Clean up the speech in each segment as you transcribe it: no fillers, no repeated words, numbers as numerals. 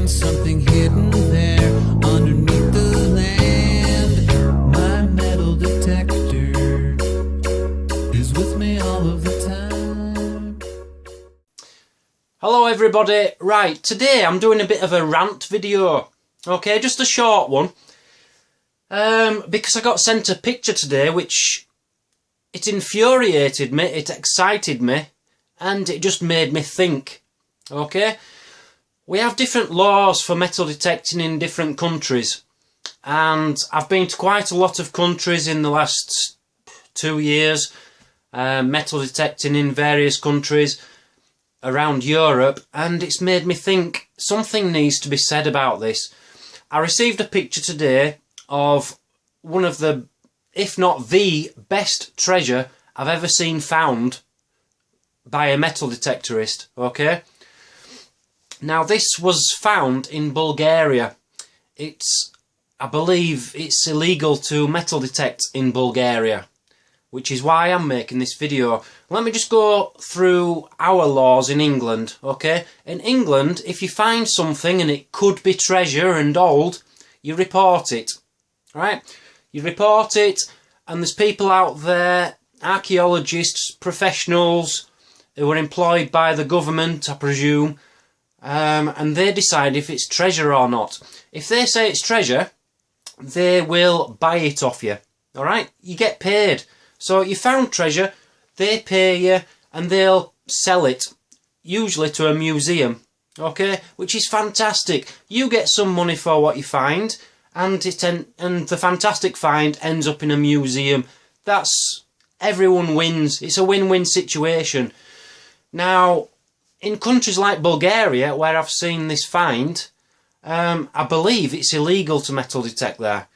something hidden there underneath the land. My metal detector is with me all of the time. Hello everybody. Right, today I'm doing a bit of a rant video. Okay, just a short one. Because I got sent a picture today which it infuriated me, it excited me, and it just made me think. Okay, we have different laws for metal detecting in different countries, and I've been to quite a lot of countries in the last 2 years, metal detecting in various countries around Europe, and it's made me think something needs to be said about this. I received a picture today of one of the, if not the best treasure I've ever seen found by a metal detectorist, okay? Now this was found in Bulgaria. I believe it's illegal to metal detect in Bulgaria, which is why I'm making this video. Let me just go through our laws in England, okay? In England, if you find something and it could be treasure and old, you report it, right? You report it, and there's people out there, archaeologists, professionals, who are employed by the government, I presume, and they decide if it's treasure or not. If they say it's treasure, they will buy it off you, alright? You get paid. So you found treasure, they pay you, and they'll sell it, usually to a museum, okay? Which is fantastic. You get some money for what you find, and the fantastic find ends up in a museum. Everyone wins. It's a win-win situation. Now, in countries like Bulgaria, where I've seen this find, I believe it's illegal to metal detect there.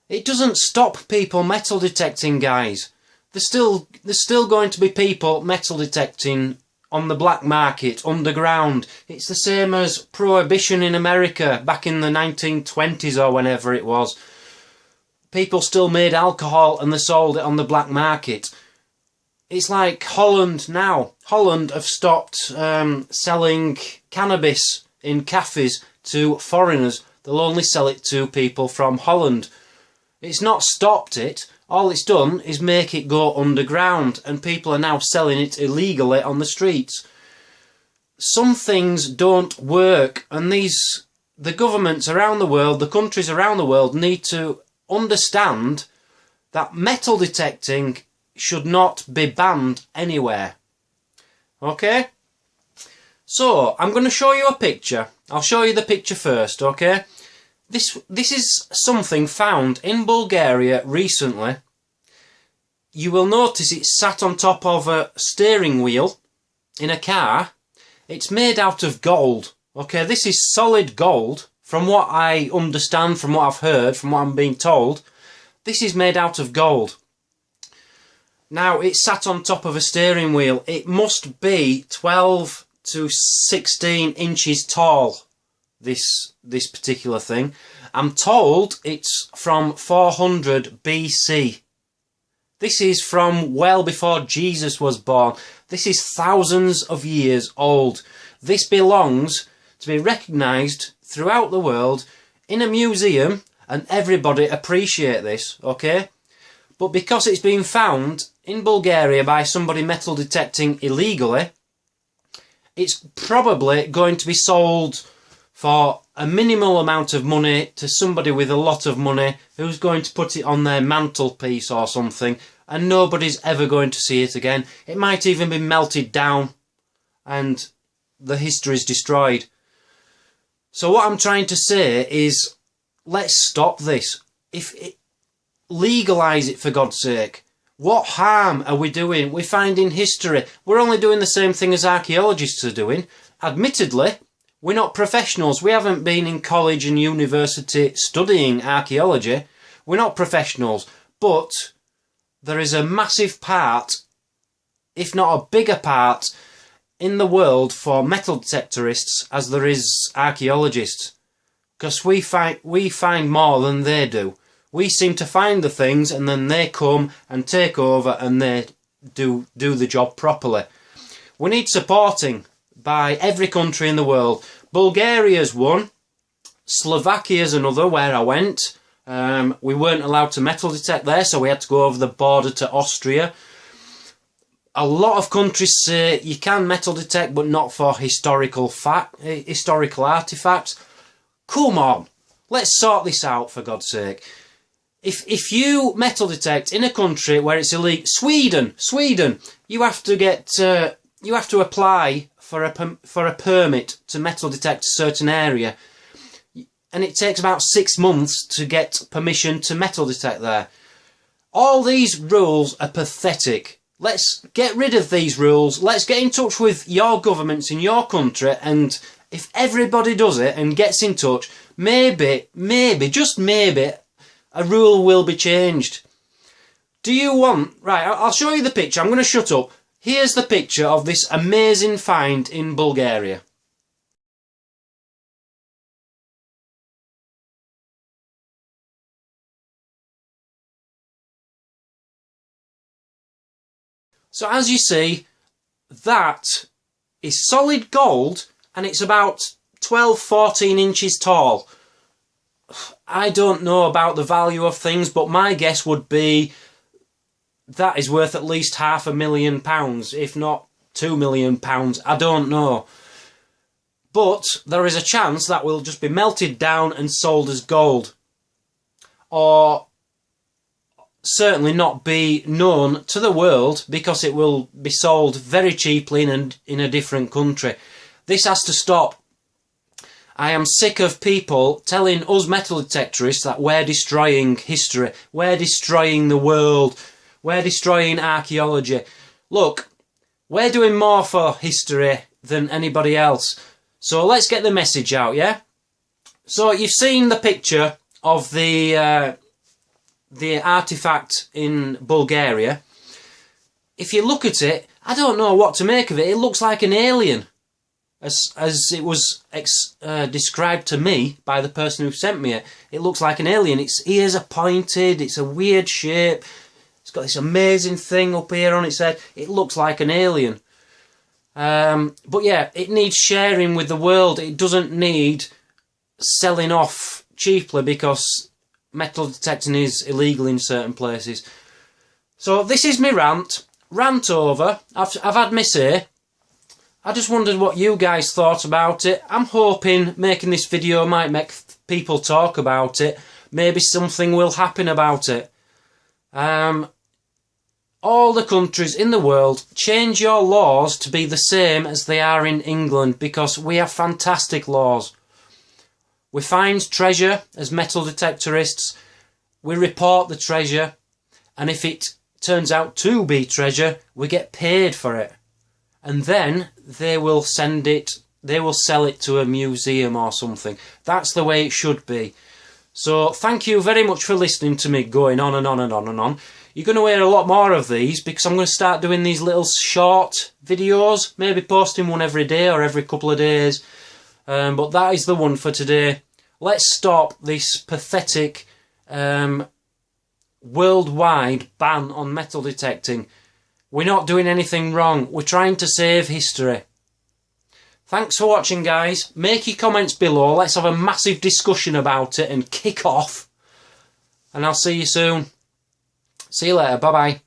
It doesn't stop people metal detecting, guys. There's still going to be people metal detecting on the black market, underground. It's the same as prohibition in America back in the 1920s or whenever it was. People still made alcohol and they sold it on the black market. It's like Holland now. Holland have stopped selling cannabis in cafes to foreigners. They'll only sell it to people from Holland. It's not stopped it. All it's done is make it go underground, and people are now selling it illegally on the streets. Some things don't work, and the governments around the world, the countries around the world, need to understand that metal detecting should not be banned anywhere. Okay? So, I'm going to show you a picture. I'll show you the picture first, okay? This is something found in Bulgaria recently. You will notice it's sat on top of a steering wheel in a car. It's made out of gold. Okay, this is solid gold. From what I understand, from what I've heard, from what I'm being told, this is made out of gold. Now, it's sat on top of a steering wheel. It must be 12 to 16 inches tall, this particular thing. I'm told it's from 400 BC. This is from well before Jesus was born. This is thousands of years old. This belongs to be recognised throughout the world in a museum, and everybody appreciate this, okay? But because it's been found in Bulgaria by somebody metal detecting illegally, it's probably going to be sold for a minimal amount of money to somebody with a lot of money who's going to put it on their mantelpiece or something, and nobody's ever going to see it again. It might even be melted down and the history's destroyed. So what I'm trying to say is, let's stop this. Legalise it, for God's sake. What harm are we doing? We're finding history. We're only doing the same thing as archaeologists are doing. Admittedly, we're not professionals. We haven't been in college and university studying archaeology. We're not professionals. But there is a massive part, if not a bigger part, in the world for metal detectorists as there is archaeologists. Because we find more than they do. We seem to find the things, and then they come and take over and they do the job properly. We need supporting by every country in the world. Bulgaria's one. Slovakia's another where I went. We weren't allowed to metal detect there, so we had to go over the border to Austria. A lot of countries say you can metal detect, but not for historical artifacts. Come on, let's sort this out, for God's sake. If you metal detect in a country where it's illegal, Sweden, you have to apply for a permit to metal detect a certain area, and it takes about 6 months to get permission to metal detect there. All these rules are pathetic. Let's get rid of these rules. Let's get in touch with your governments in your country, and if everybody does it and gets in touch, maybe, just maybe, a rule will be changed. Do you want... Right, I'll show you the picture. I'm going to shut up. Here's the picture of this amazing find in Bulgaria. So as you see, that is solid gold, and it's about 12-14 inches tall. I don't know about the value of things, but my guess would be that is worth at least £500,000, if not £2 million. I don't know. But there is a chance that will just be melted down and sold as gold. Or certainly not be known to the world, because it will be sold very cheaply in a different country. This has to stop. I am sick of people telling us metal detectorists that we're destroying history, we're destroying the world, we're destroying archaeology. Look, we're doing more for history than anybody else. So let's get the message out, yeah? So you've seen the picture of the artifact in Bulgaria. If you look at it, I don't know what to make of it. It looks like an alien, as it was described to me by the person who sent me it. It looks like an alien. Its ears are pointed. It's a weird shape. It's got this amazing thing up here on its head. It looks like an alien. But yeah, it needs sharing with the world. It doesn't need selling off cheaply because metal detecting is illegal in certain places. So this is my rant. Rant over. I've had my say. I just wondered what you guys thought about it. I'm hoping making this video might make people talk about it. Maybe something will happen about it. All the countries in the world, change your laws to be the same as they are in England, because we have fantastic laws. We find treasure as metal detectorists. We report the treasure, and if it turns out to be treasure, we get paid for it. And then they will sell it to a museum or something. That's the way it should be. So thank you very much for listening to me going on and on and on and on. You're going to hear a lot more of these, because I'm going to start doing these little short videos, maybe posting one every day or every couple of days. But that is the one for today. Let's stop this pathetic worldwide ban on metal detecting. We're not doing anything wrong. We're trying to save history. Thanks for watching, guys. Make your comments below. Let's have a massive discussion about it and kick off. And I'll see you soon. See you later. Bye-bye.